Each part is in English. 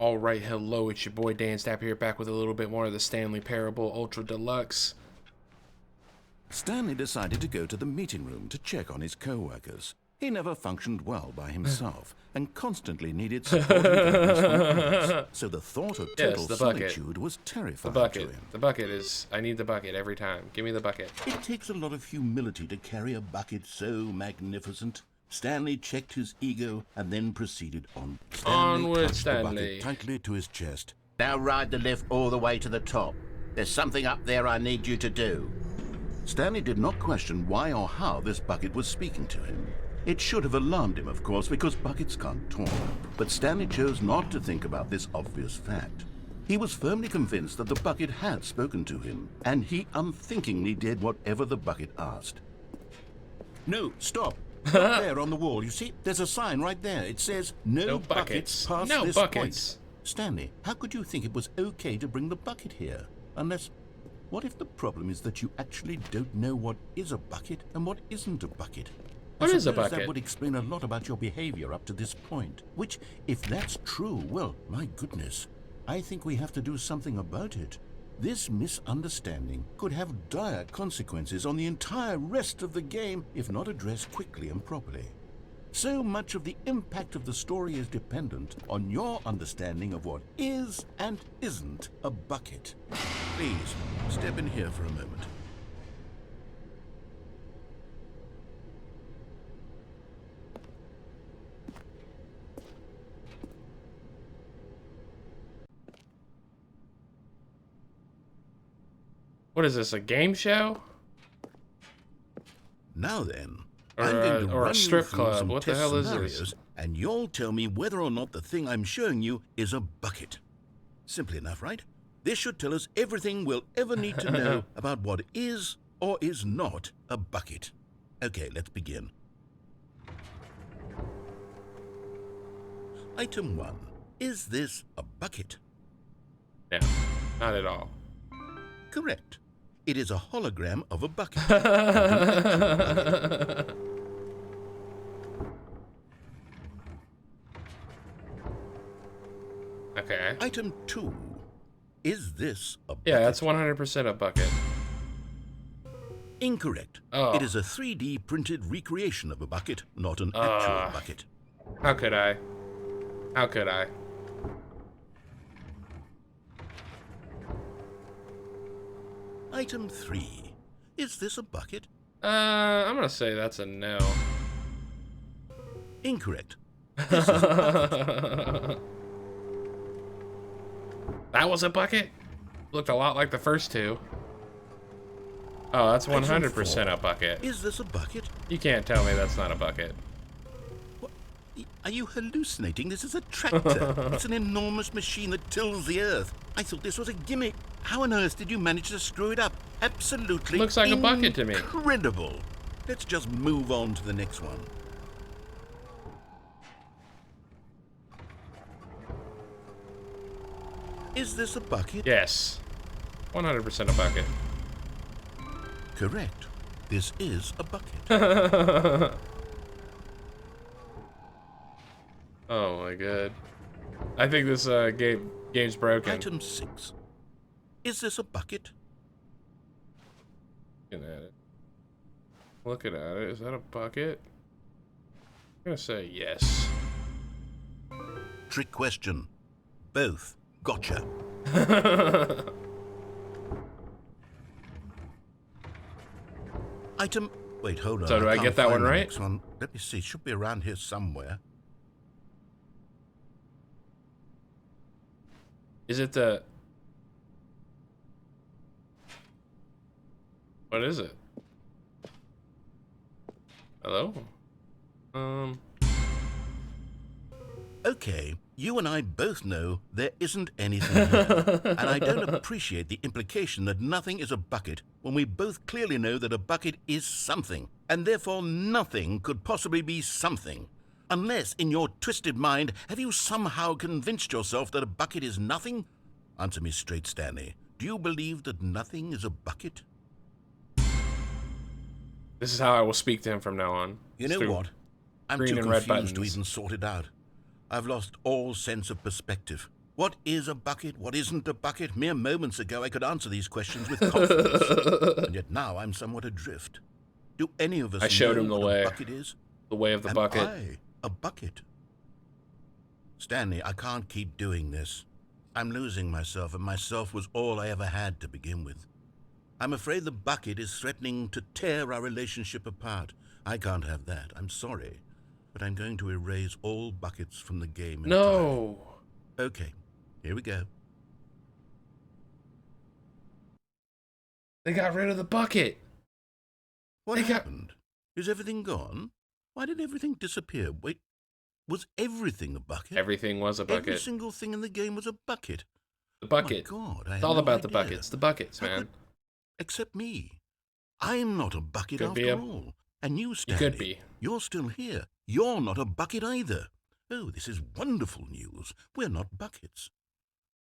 Alright, hello, it's your boy Dan Stapp here, back with a little bit more of the Stanley Parable Ultra Deluxe. Stanley decided to go to the meeting room to check on his co-workers. He never functioned well by himself and constantly needed support and guidance from others. So the thought of total solitude was terrifying to him. The bucket is... I need the bucket every time. Give me the bucket. It takes a lot of humility to carry a bucket so magnificent. Stanley checked his ego and then proceeded on. Onward, Touched Stanley. the bucket tightly to his chest. Now ride the lift all the way to the top. There's something up there I need you to do. Stanley did not question why or how this bucket was speaking to him. It should have alarmed him, of course, because buckets can't talk. But Stanley chose not to think about this obvious fact. He was firmly convinced that the bucket had spoken to him, and he unthinkingly did whatever the bucket asked. No, stop. Up there on the wall, you see, there's a sign right there. It says, no buckets past this point. Stanley, how could you think it was okay to bring the bucket here? Unless, what if the problem is that you actually don't know what is a bucket and what isn't a bucket? What is a bucket? That would explain a lot about your behavior up to this point. Which, if that's true, well, my goodness, I think we have to do something about it. This misunderstanding could have dire consequences on the entire rest of the game if not addressed quickly and properly. So much of the impact of the story is dependent on your understanding of what is and isn't a bucket. Please, step in here for a moment. What is this, a game show? Now then, Or I'm going to or a run strip you through club. some What the test hell is scenarios, this? and you'll tell me whether or not the thing I'm showing you is a bucket. Simple enough, right? This should tell us everything we'll ever need to know about what is or is not a bucket. Okay, let's begin. Item 1. Is this a bucket? No, not at all. Correct. It is a hologram of a bucket. Okay. Item 2. Is this a bucket? Yeah, that's 100% a bucket. Incorrect. Oh. It is a 3D printed recreation of a bucket, not an actual bucket. How could I? How could I? Item 3. Is this a bucket? I'm gonna say that's a no. Incorrect. This is a bucket. That was a bucket? Looked a lot like the first two. Oh, that's 100% a bucket. Is this a bucket? You can't tell me that's not a bucket. What? Are you hallucinating? This is a tractor. It's an enormous machine that tills the earth. I thought this was a gimmick. How on earth did you manage to screw it up? Absolutely Looks like a bucket to me. Incredible. Let's just move on to the next one. Is this a bucket? Yes. 100% a bucket. Correct. This is a bucket. Oh my god. I think this game's broken. Item 6. Is this a bucket? Looking at it. Looking at it. Is that a bucket? I'm gonna say yes. Trick question. Both. Gotcha. Item. Wait, hold on. So do I can't get that find one the right? next one. Let me see. It should be around here somewhere. Is it the... What is it? Hello? Okay, you and I both know there isn't anything here. And I don't appreciate the implication that nothing is a bucket when we both clearly know that a bucket is something, and therefore nothing could possibly be something. Unless, in your twisted mind, have you somehow convinced yourself that a bucket is nothing? Answer me straight, Stanley. Do you believe that nothing is a bucket? This is how I will speak to him from now on. You know what? I'm green too and red confused to buttons. even sort it out. I've lost all sense of perspective. What is a bucket? What isn't a bucket? Mere moments ago I could answer these questions with confidence. And yet now I'm somewhat adrift. Do any of us I showed know him the what way. a bucket is? The way of the Am bucket. I a bucket? Stanley, I can't keep doing this. I'm losing myself, and myself was all I ever had to begin with. I'm afraid the bucket is threatening to tear our relationship apart. I can't have that. I'm sorry. But I'm going to erase all buckets from the game entirely. No. Okay, here we go. They got rid of the bucket. What happened? Is everything gone? Why did everything disappear? Wait, was everything a bucket? Everything was a bucket. Every single thing in the game was a bucket. The bucket. Oh my God, I It's had all no about the idea. buckets. The buckets, How man. could- Except me. I'm not a bucket Could be after all. And you, You Stanley, could be. you're still here. You're not a bucket either. Oh, this is wonderful news. We're not buckets.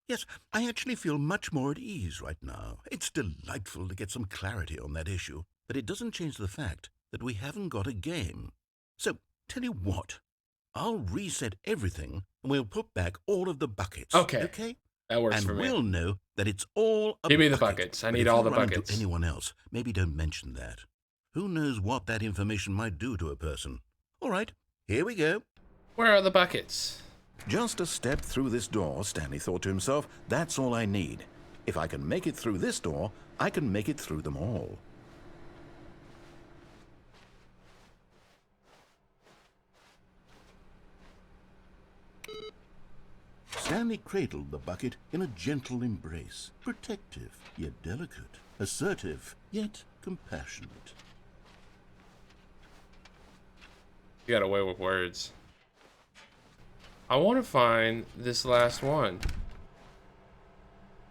Yes, I actually feel much more at ease right now. It's delightful to get some clarity on that issue, but it doesn't change the fact that we haven't got a game. So, tell you what, I'll reset everything and we'll put back all of the buckets. Okay. Okay? That works And for me. we'll know that it's all a Give me the bucket. buckets. I But need if all you the run into buckets. anyone else, maybe don't mention that. Who knows what that information might do to a person? All right, here we go. Where are the buckets? Just a step through this door, Stanley thought to himself. That's all I need. If I can make it through this door, I can make it through them all. Stanley cradled the bucket in a gentle embrace, protective yet delicate, assertive yet compassionate. You got away with words. I want to find this last one.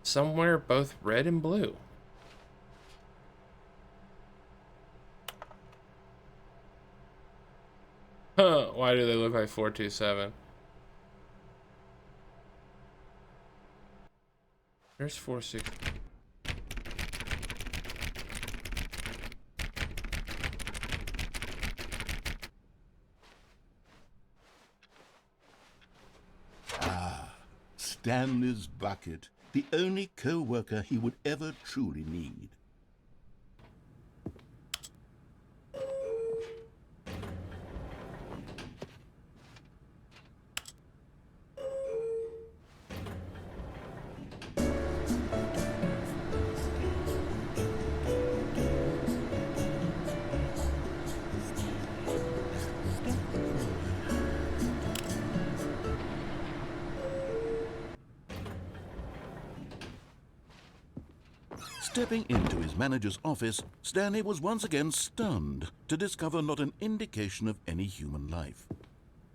Somewhere both red and blue. Huh, why do they look like 427? There's 460. Stanley's bucket, the only co-worker he would ever truly need. Stepping into his manager's office, Stanley was once again stunned to discover not an indication of any human life.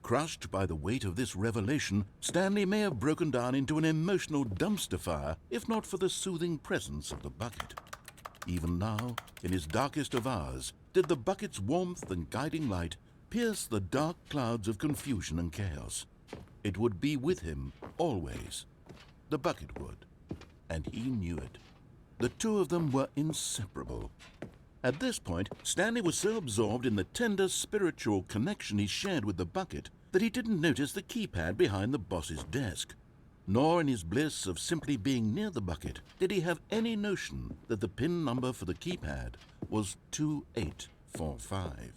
Crushed by the weight of this revelation, Stanley may have broken down into an emotional dumpster fire if not for the soothing presence of the bucket. Even now, in his darkest of hours, did the bucket's warmth and guiding light pierce the dark clouds of confusion and chaos. It would be with him always. The bucket would, and he knew it. The two of them were inseparable. At this point, Stanley was so absorbed in the tender spiritual connection he shared with the bucket that he didn't notice the keypad behind the boss's desk. Nor in his bliss of simply being near the bucket did he have any notion that the PIN number for the keypad was 2845.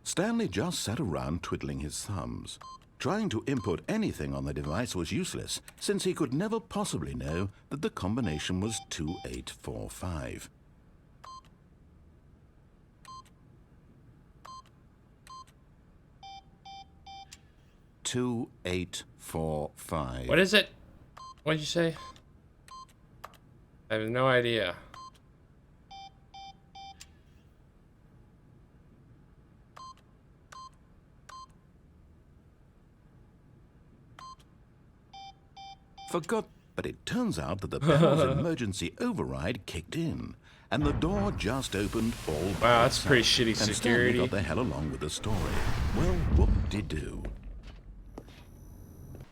Stanley just sat around twiddling his thumbs. Trying to input anything on the device was useless, since he could never possibly know that the combination was 2845. What is it? What did you say? I have no idea. But it turns out that the panel's emergency override kicked in, and the door just opened all by Wow, that's itself, pretty shitty and Stanley security. got the hell along with the story. Well, whoop-de-doo.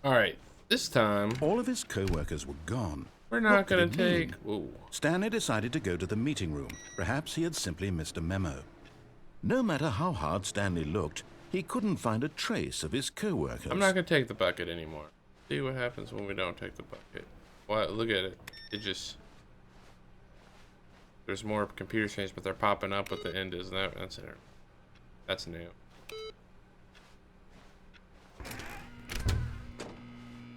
Alright, this time. All of his co-workers were gone, We're not What could gonna it take. mean? Ooh. Stanley decided to go to the meeting room. Perhaps he had simply missed a memo. No matter how hard Stanley looked, he couldn't find a trace of his co-workers. I'm not gonna take the bucket anymore. See what happens when we don't take the bucket. What? Look at it. It just. There's more computer screens, but they're popping up at the end, isn't that? That's it. That's new.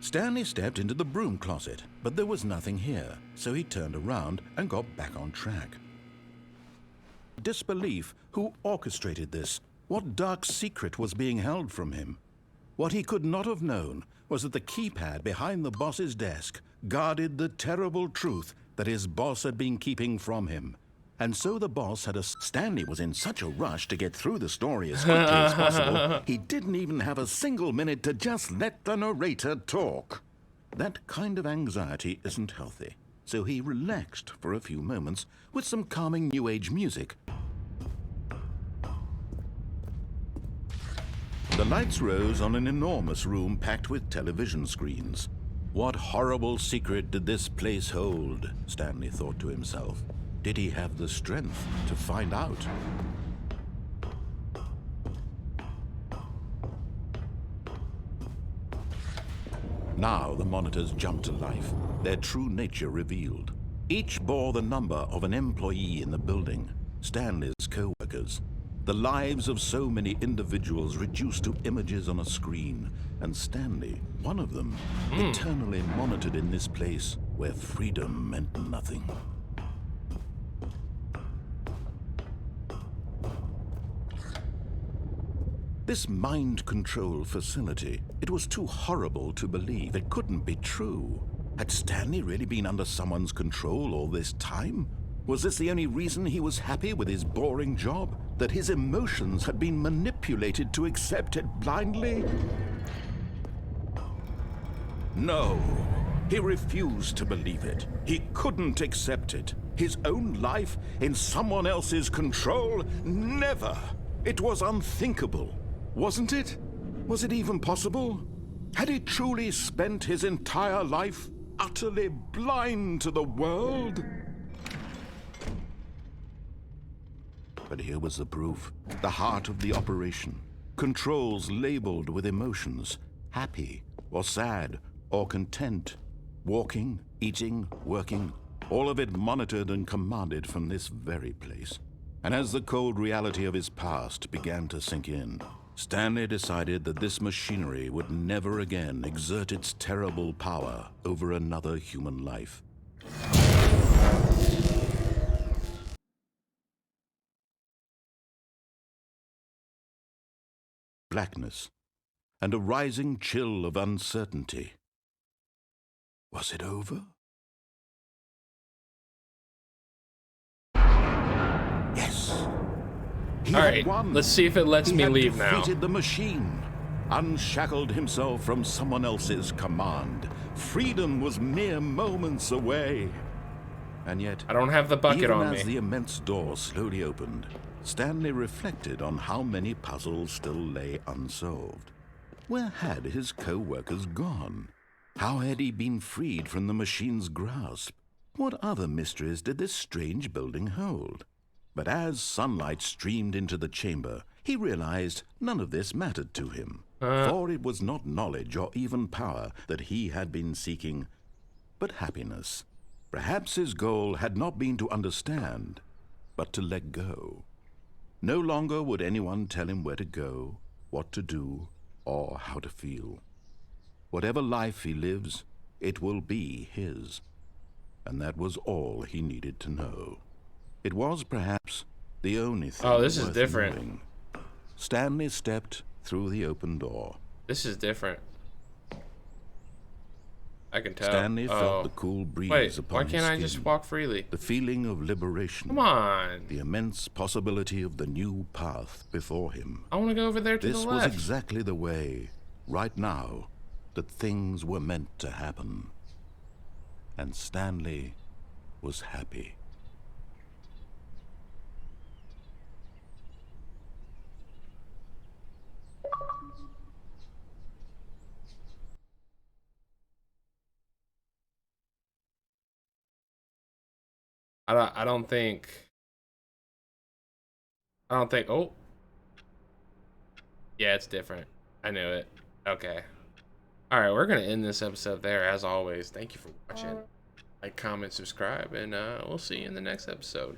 Stanley stepped into the broom closet, but there was nothing here, so he turned around and got back on track. Disbelief, who orchestrated this? What dark secret was being held from him? What he could not have known was that the keypad behind the boss's desk guarded the terrible truth that his boss had been keeping from him. And so the boss had Stanley was in such a rush to get through the story as quickly as possible, he didn't even have a single minute to just let the narrator talk. That kind of anxiety isn't healthy, so he relaxed for a few moments with some calming New Age music. The lights rose on an enormous room packed with television screens. What horrible secret did this place hold? Stanley thought to himself. Did he have the strength to find out? Now the monitors jumped to life, their true nature revealed. Each bore the number of an employee in the building, Stanley's co-workers. The lives of so many individuals reduced to images on a screen, and Stanley, one of them, eternally monitored in this place where freedom meant nothing. This mind control facility, it was too horrible to believe. It couldn't be true. Had Stanley really been under someone's control all this time? Was this the only reason he was happy with his boring job? That his emotions had been manipulated to accept it blindly? No, he refused to believe it. He couldn't accept it. His own life in someone else's control? Never! It was unthinkable. Wasn't it? Was it even possible? Had he truly spent his entire life utterly blind to the world? But here was the proof. The heart of the operation. Controls labeled with emotions. Happy, or sad, or content. Walking, eating, working. All of it monitored and commanded from this very place. And as the cold reality of his past began to sink in, Stanley decided that this machinery would never again exert its terrible power over another human life. Blackness, and a rising chill of uncertainty. Was it over? Yes. He All had right, won. let's see if it lets me leave now. He had defeated the machine, unshackled himself from someone else's command. Freedom was mere moments away. And yet, I don't have the bucket even on as me. the immense door slowly opened, Stanley reflected on how many puzzles still lay unsolved. Where had his co-workers gone? How had he been freed from the machine's grasp? What other mysteries did this strange building hold? But as sunlight streamed into the chamber, he realized none of this mattered to him. For it was not knowledge or even power that he had been seeking, but happiness. Perhaps his goal had not been to understand, but to let go. No longer would anyone tell him where to go, what to do, or how to feel. Whatever life he lives, it will be his. And that was all he needed to know. It was perhaps the only thing. Oh, this is worth different. knowing. Stanley stepped through the open door. This is different. I can tell. Stanley felt the cool breeze Wait, upon why his can't I skin, just walk freely? the feeling of liberation. Come on. The immense possibility of the new path before him. I want to go over there to This the was left. exactly the way, right now, that things were meant to happen. And Stanley was happy. I don't think. Oh, yeah, it's different. I knew it. Okay. All right, we're gonna end this episode there. As always, thank you for watching. Like, comment, subscribe, and we'll see you in the next episode.